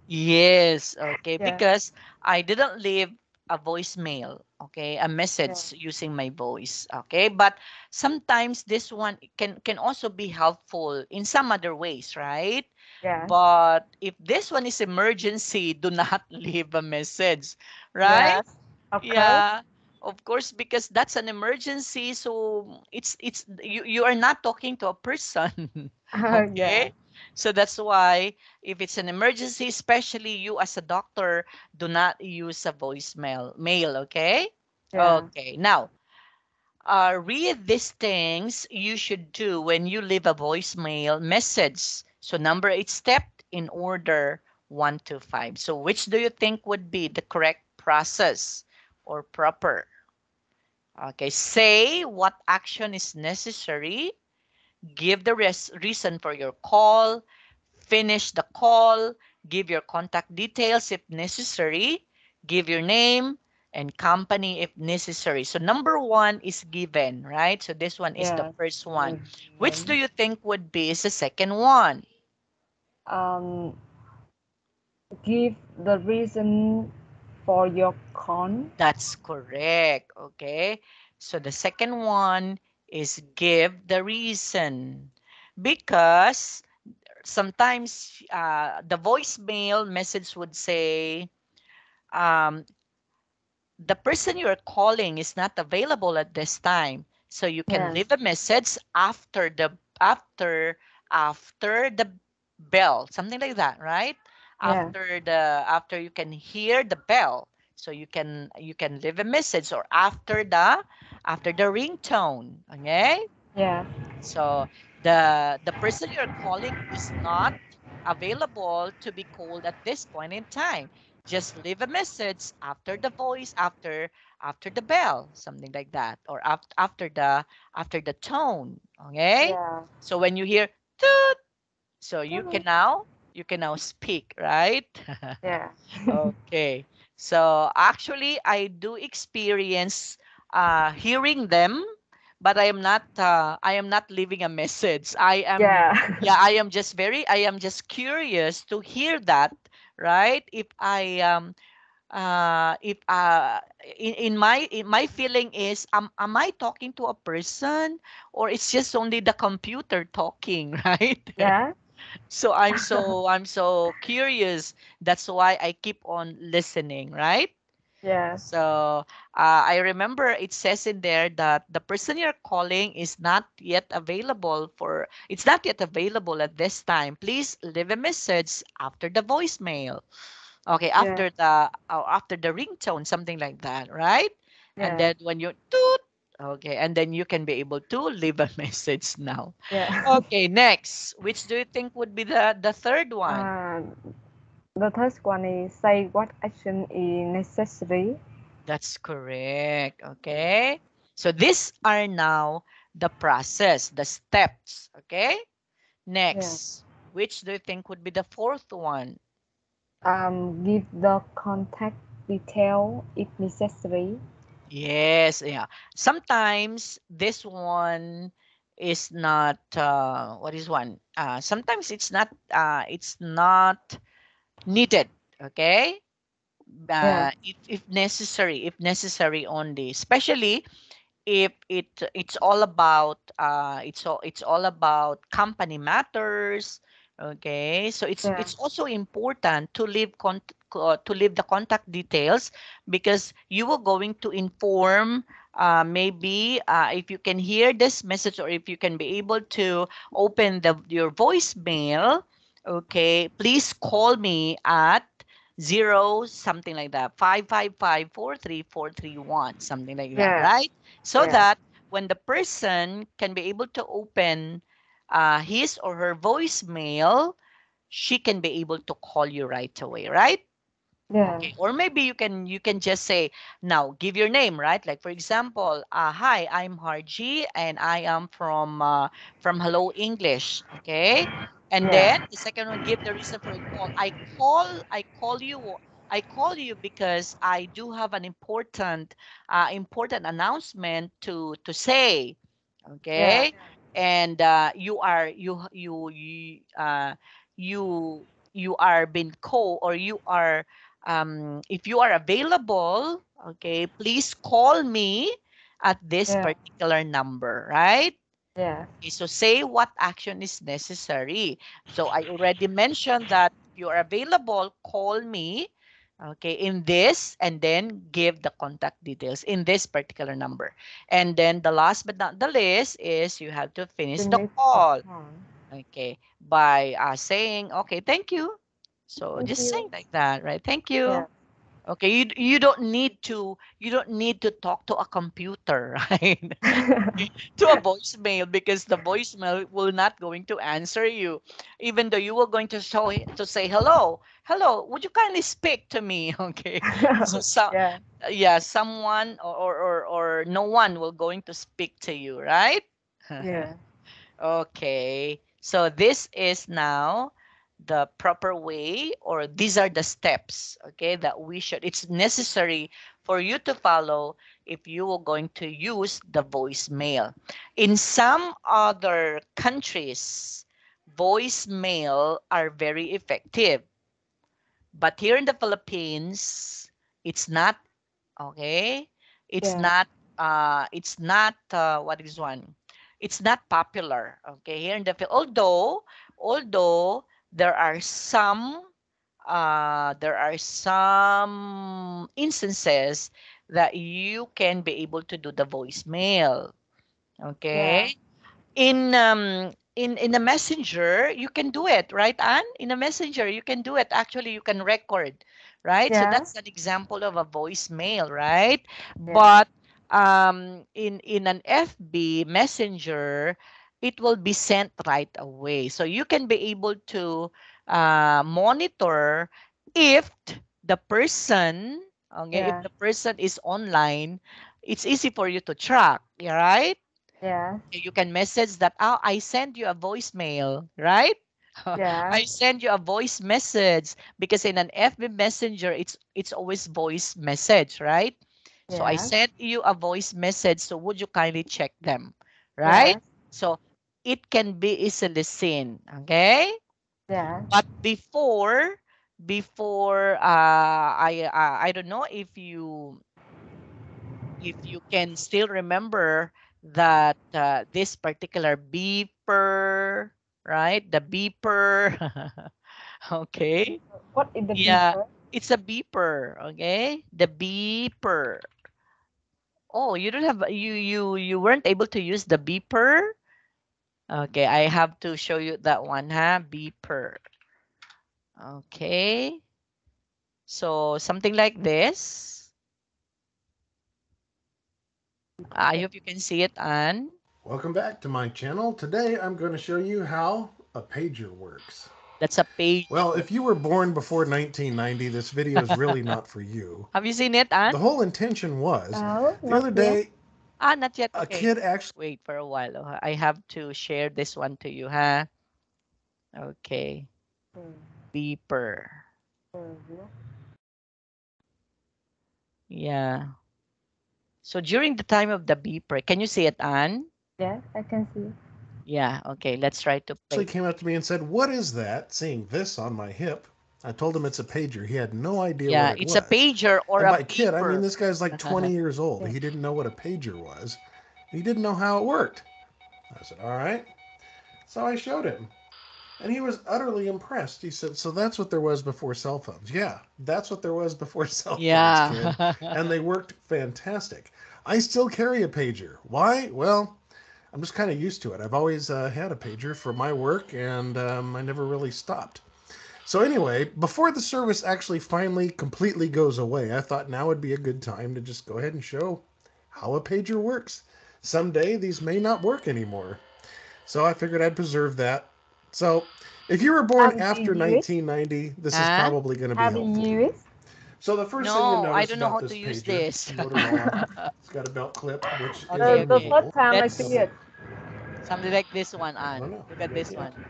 Yes, okay, Yeah, because I didn't leave a voicemail, okay, a yeah, message using my voice, okay, but sometimes this one can also be helpful in some other ways, right? yes, But if this one is emergency, do not leave a message, right? yes, of course. Yeah, of course, because that's an emergency, so it's you are not talking to a person. Yeah, Okay? So that's why if it's an emergency, especially you as a doctor, do not use a voicemail mail, okay? yeah, Okay. Now, read these things you should do when you leave a voicemail message. So number 8 step in order 1 to 5. So which do you think would be the correct process or proper? Okay, say what action is necessary, give the reason for your call, finish the call, give your contact details if necessary, give your name and company if necessary. So number 1 is given, right? So this one is the yes. first one. Which do Given. you think would be is the second one? Um, give the reason for your con. That's correct. Okay. So the second one is give the reason. Because sometimes the voicemail message would say, um, the person you're calling is not available at this time. So you can Yes, leave a message after after the bell, something like that, right? yes, After you can hear the bell. So you can leave a message or after the ringtone. Okay? yes, So the person you're calling is not available to be called at this point in time. Just leave a message after the voice, after the bell, something like that, or after the tone. Okay. yeah, So when you hear toot, so you can now speak, right? yeah, Okay. So actually, I do experience hearing them, but I am not leaving a message. yeah, Yeah, I am just curious to hear that, right? If in my feeling is, am I talking to a person or it's just only the computer talking, right? yeah, So I'm so curious. That's why I keep on listening, right? yes, So I remember it says in there that the person you're calling is not yet available for. It's not yet available at this time. Please leave a message after the voicemail. Okay, yeah, after the ringtone, something like that, right? And yeah, then when you toot, okay, and then you can be able to leave a message now. yeah. Okay, next. Which do you think would be the third one? Uh, the third one is say what action is necessary. That's correct. Okay. So these are now the process, the steps. Okay. Yeah. Next. Which do you think would be the fourth one? Give the contact detail if necessary. Yes. Yeah. Sometimes this one is not, what is one? Sometimes it's not needed. Okay. Yeah, If necessary only, especially if it's all about company matters. Okay, so it's yeah, it's also important to leave the contact details, because you are going to inform, maybe if you can hear this message, or if you can be able to open your voicemail. Okay, please call me at zero something like that, 555 43431, something like that, yeah, right? So yeah, that when the person can be able to open his or her voicemail, she can be able to call you right away, right? Yeah. Okay, or maybe you can just say, now give your name, right? Like for example, hi, I'm Harji and I am from Hello English. Okay, and then Yeah. the second one, give the reason for a call. I call you because I do have an important announcement to say. Yeah. Okay, and you you are being or you are if you are available, okay, please call me at this Yeah. particular number, right? Yeah. Okay, so say what action is necessary. So I already mentioned that if you are available, call me, okay, in this, and then give the contact details in this particular number. And then the last but not the least is you have to finish the Finish the call, call. okay, by saying, okay, thank you. So Thank just you. saying like that, right? Thank Yeah. you. Okay, you don't need to talk to a computer, right? To a voicemail, because the voicemail will not going to answer you, even though you were going to say hello, would you kindly speak to me? Okay, so Yeah. yeah, someone or no one will going to speak to you, right? Yeah. Okay, so this is now the proper way, or these are the steps, okay, that it's necessary for you to follow if you are going to use the voicemail. In some other countries, voicemail are very effective, but here in the Philippines, it's not, okay? It's Yeah. not what is one? It's not popular, okay? Here in the although there are some instances that you can be able to do the voicemail, Yeah. okay? In a messenger you can do it, right, Anne? In a messenger you can do it. Actually, you can record, right? So Yeah. that's an example of a voicemail, right? Yeah. But in an FB messenger, it will be sent right away, so you can be able to monitor if the person, okay, if Yeah. the person is online. It's easy for you to track, yeah, right? Yeah. You can message that, oh, I send you a voicemail, right? Yeah. I send you a voice message, because in an FB Messenger, it's always voice message, right? So I Yeah. sent you a voice message, so would you kindly check them, right? Yeah. So it can be easily seen, okay? Yeah. But before I don't know if you can still remember that this particular beeper, right? The beeper. Okay. What is the Yeah, beeper? it's a beeper. Okay, the beeper. Oh, you don't have you weren't able to use the beeper. Okay, I have to show you that one, huh? Beeper. Okay, so something like this. I hope you can see it, Anne. Welcome back to my channel. Today I'm going to show you how a pager works. That's a page. Well, if you were born before 1990, this video is really not for you. Have you seen it, Anne? The whole intention was, Oh, the other not yet. day, Not yet. a Okay. kid actually Wait for a while. I have to share this one to you, huh? Okay. Beeper. Yeah. So during the time of the beeper, can you see it, Anne? Yes, I can see. Yeah. Okay. Let's try to play. came up to me and said, "What is that?" Seeing this on my hip, I told him it's a pager. He had no idea Yeah, what it it's was. a pager or And a by kid, I mean beeper. this guy's like 20 years old. Yeah. He didn't know what a pager was. He didn't know how it worked. I said, "All right." So I showed him. And he was utterly impressed. He said, "So that's what there was before cell phones." Yeah, that's what there was before cell phones, kid. Yeah. And they worked fantastic. I still carry a pager. Why? Well, I'm just kind of used to it. I've always had a pager for my work, and I never really stopped. So anyway, before the service actually finally completely goes away, I thought now would be a good time to just go ahead and show how a pager works. Someday these may not work anymore. So I figured I'd preserve that. So if you were How born do after you use? 1990, this is Huh? probably going to be How do you helpful to use? you. So the first thing you No, I notice don't know about how this to use pager, this. Motorola, it's got a belt clip, which Okay, is The okay. first removable. time I Let's see it. something like this one, I don't Anne. know. Look at Maybe this I one. can.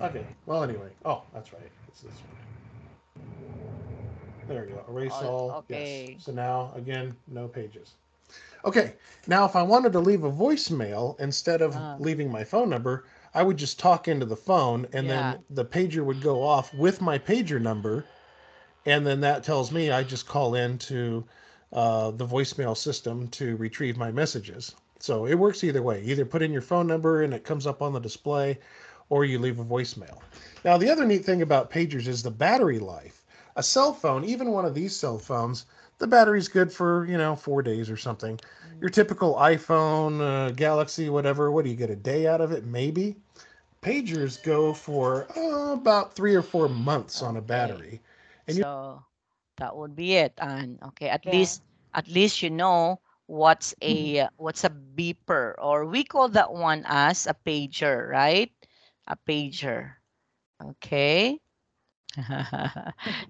Okay. Well, anyway. Oh, that's right. It's this one. There you go. Erase all. Yes. Okay. So now, again, no pages. Okay. Now, if I wanted to leave a voicemail instead of leaving my phone number, I would just talk into the phone, and Yeah. then the pager would go off with my pager number, and then that tells me I just call into the voicemail system to retrieve my messages. So it works either way. Either put in your phone number and it comes up on the display, or you leave a voicemail. Now, the other neat thing about pagers is the battery life. A cell phone, even one of these cell phones, the battery's good for, 4 days or something. Your typical iPhone, Galaxy, whatever, what do you get, a day out of it? Maybe. Pagers go for about 3 or 4 months on a Okay. battery. And So that would be it. And okay, at Yeah. least you know what's a beeper, or we call that one as a pager, right? A pager. Okay.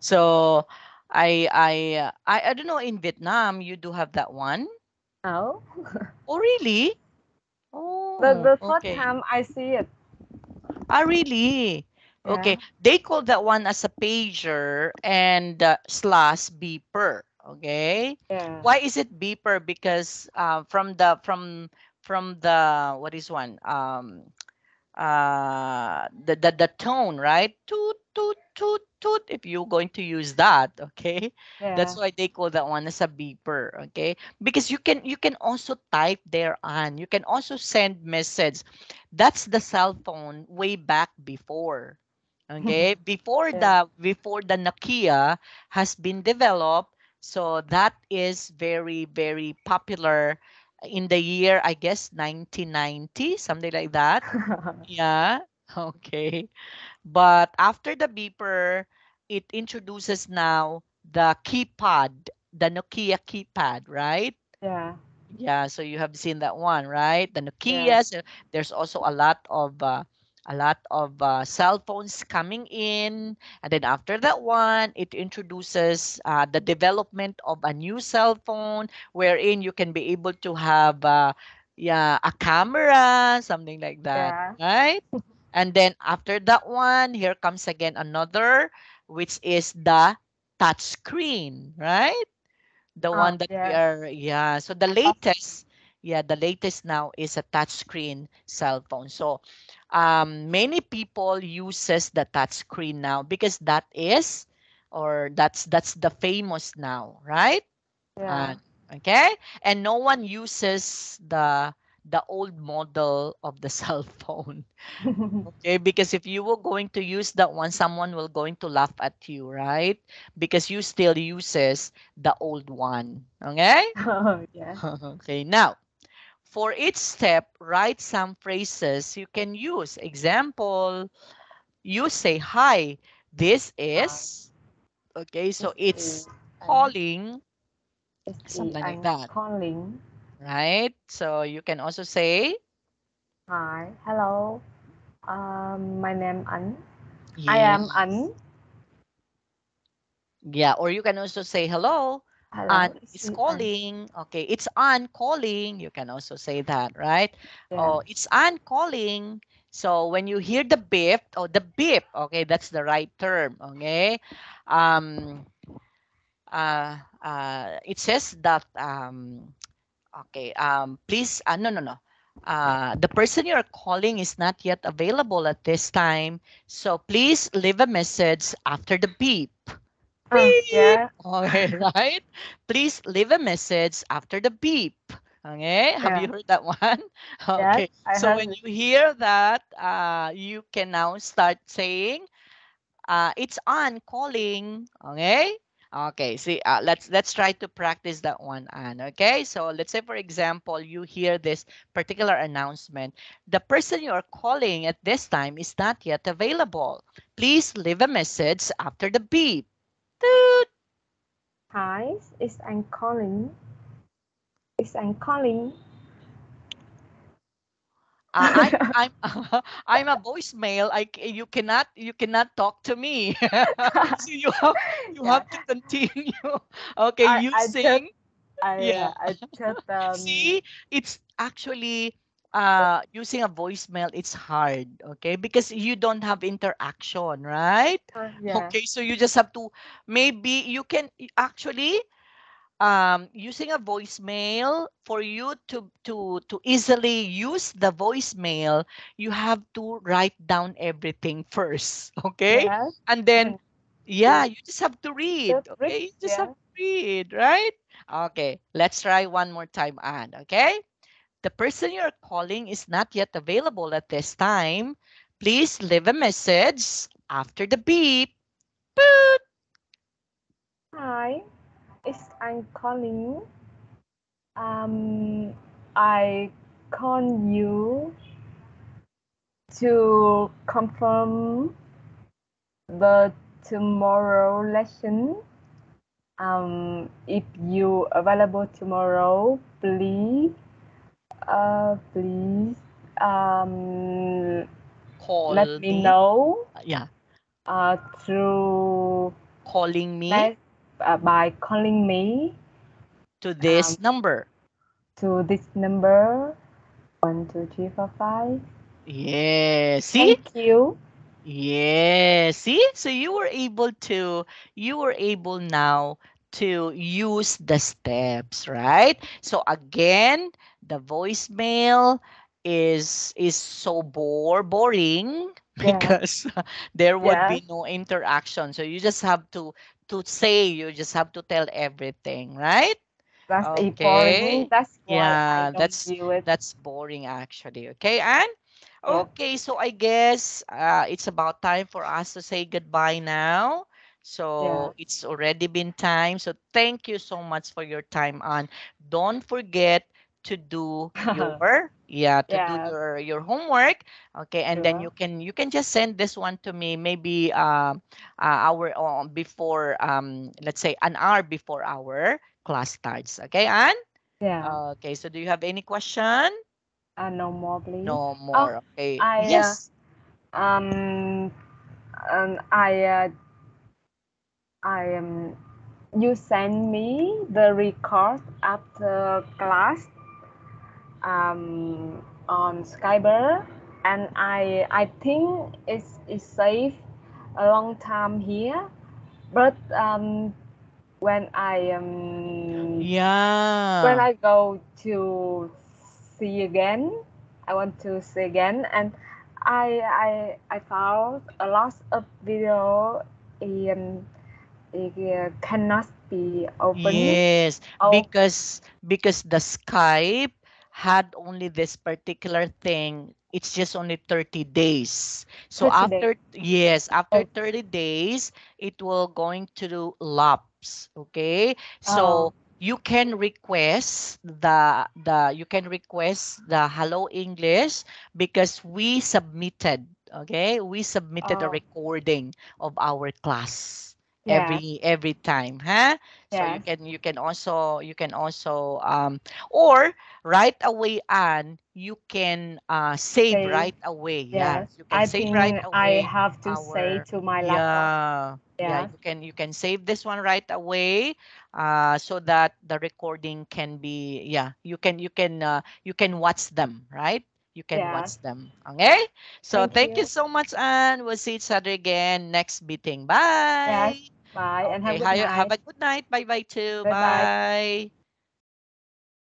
So I don't know, in Vietnam you do have that one. No. Oh really? The Oh, first okay. time I see it. Ah, really? Okay. Yeah. They call that one as a pager and slash beeper. Okay. Yeah. Why is it beeper? Because from the what is one the tone, right? Toot toot toot toot. If you're going to use that, okay, that's Yeah. why they call that one as a beeper. Okay, because you can also type there, on you can also send message. That's the cell phone way back before. Okay, before Yeah. the Nokia has been developed. So that is very very popular in the year, I guess, 1990, something like that. Yeah. Okay. But after the beeper, it introduces now the keypad, the Nokia keypad, right? Yeah. Yeah. So you have seen that one, right? The Yeah. Nokia. So there's also a lot of cell phones coming in, and then after that one, it introduces the development of a new cell phone, wherein you can be able to have yeah, a camera, something like that, Yeah. right? And then after that one, here comes again another, which is the touch screen, right? The one that we Yes. are, yeah. So the latest, yeah, the latest now is a touch screen cell phone. So many people uses the touch screen now because that is, or that's the famous now, right? Yeah. Uh, okay, and no one uses the old model of the cell phone. Okay, because if you were going to use that one, someone will going to laugh at you, right? Because you still uses the old one. Okay? Yeah. Okay, now for each step, write some phrases you can use. Example, you say hi. This is, okay, so it's calling, something like I'm that, calling. right? So you can also say, Hi. Hello. My name Anh. I yeah, am Anh. yeah, or you can also say hello. Hello. Anne It's is me, Anh. calling. Okay, it's Anne calling. You can also say that, right? Yeah. Oh, it's Anne calling. So when you hear the beep, oh, the beep, okay, that's the right term. Okay, um, it says that okay, please, no, no, no. The person you're calling is not yet available at this time. So please leave a message after the beep. Beep. Yeah. Okay, right? Please leave a message after the beep. Okay, have you Yeah. heard that one? Yes. Okay, I so heard when it. you hear that, you can now start saying, it's on calling. Okay. Okay. See, let's try to practice that one, Anne. Okay. So let's say, for example, you hear this particular announcement. The person you are calling at this time is not yet available. Please leave a message after the beep. Toot. Hi. It's Anh calling. It's Anh calling. I'm I'm a voicemail. You cannot talk to me. So you Yeah, have to continue. Okay, I just using yeah. I just See, it's actually using a voicemail, it's hard, okay? Because you don't have interaction, right? yeah, Okay, so you just have to maybe you can actually using a voicemail for you to easily use the voicemail, you have to write down everything first, okay? yes, And then and yeah, to you just have to read, just read, okay? You just have yeah, to read, right? Okay, let's try one more time, Anne, okay? The person you're calling is not yet available at this time. Please leave a message after the beep. Boop. hi, it's I'm calling. I call you to confirm the tomorrow lesson. If you available tomorrow, please, let Call me me. know Yeah, through calling me by calling me to um, this number. to this number 12345. Yeah, see? Thank you. Yeah, see? So you were able now to use the steps, right? So again, the voicemail is so boring Yeah, because there would yeah. be no interaction. So you just have to say, you just have to tell everything, right? That's boring. Okay. That's why I Yeah, don't do it. that's boring actually. Okay, and Yeah, okay, so I guess it's about time for us to say goodbye now. yeah. So it's already been time. So thank you so much for your time, and don't forget to do Yeah, your homework. Okay, and then sure. you can just send this one to me maybe hour before let's say an hour before our class starts. Okay, Anne? Yeah. Okay, so do you have any question? No more, please. No Oh, more. Okay. I Yes. um I you send me the record after class on Skype, and I think it's safe a long time here, but when I when Yeah. I go to see again, I want to see again, and I found a lot of video in it cannot be open. Yes, Oh, because the Skype had only this particular thing. It's just only 30 days. So 30 days. after Oh, 30 days, it will going to lapse. Okay? oh, So you can request the Hello English because we submitted, okay? We submitted a oh, recording of our class yes, every time, huh? So yes. you can also or right away and you can save Say right away. Yeah, yes. you can I save right think I away have to say our to my laptop. yeah, Yes, you can save this one right away so that the recording can be you can watch them, right? You can yes. watch them. Okay? So Thank thank you you. so much, and we'll see each other again next meeting. Yes. Bye. Bye and have Okay, a good have night. a good night. Bye bye too. Bye bye. Bye.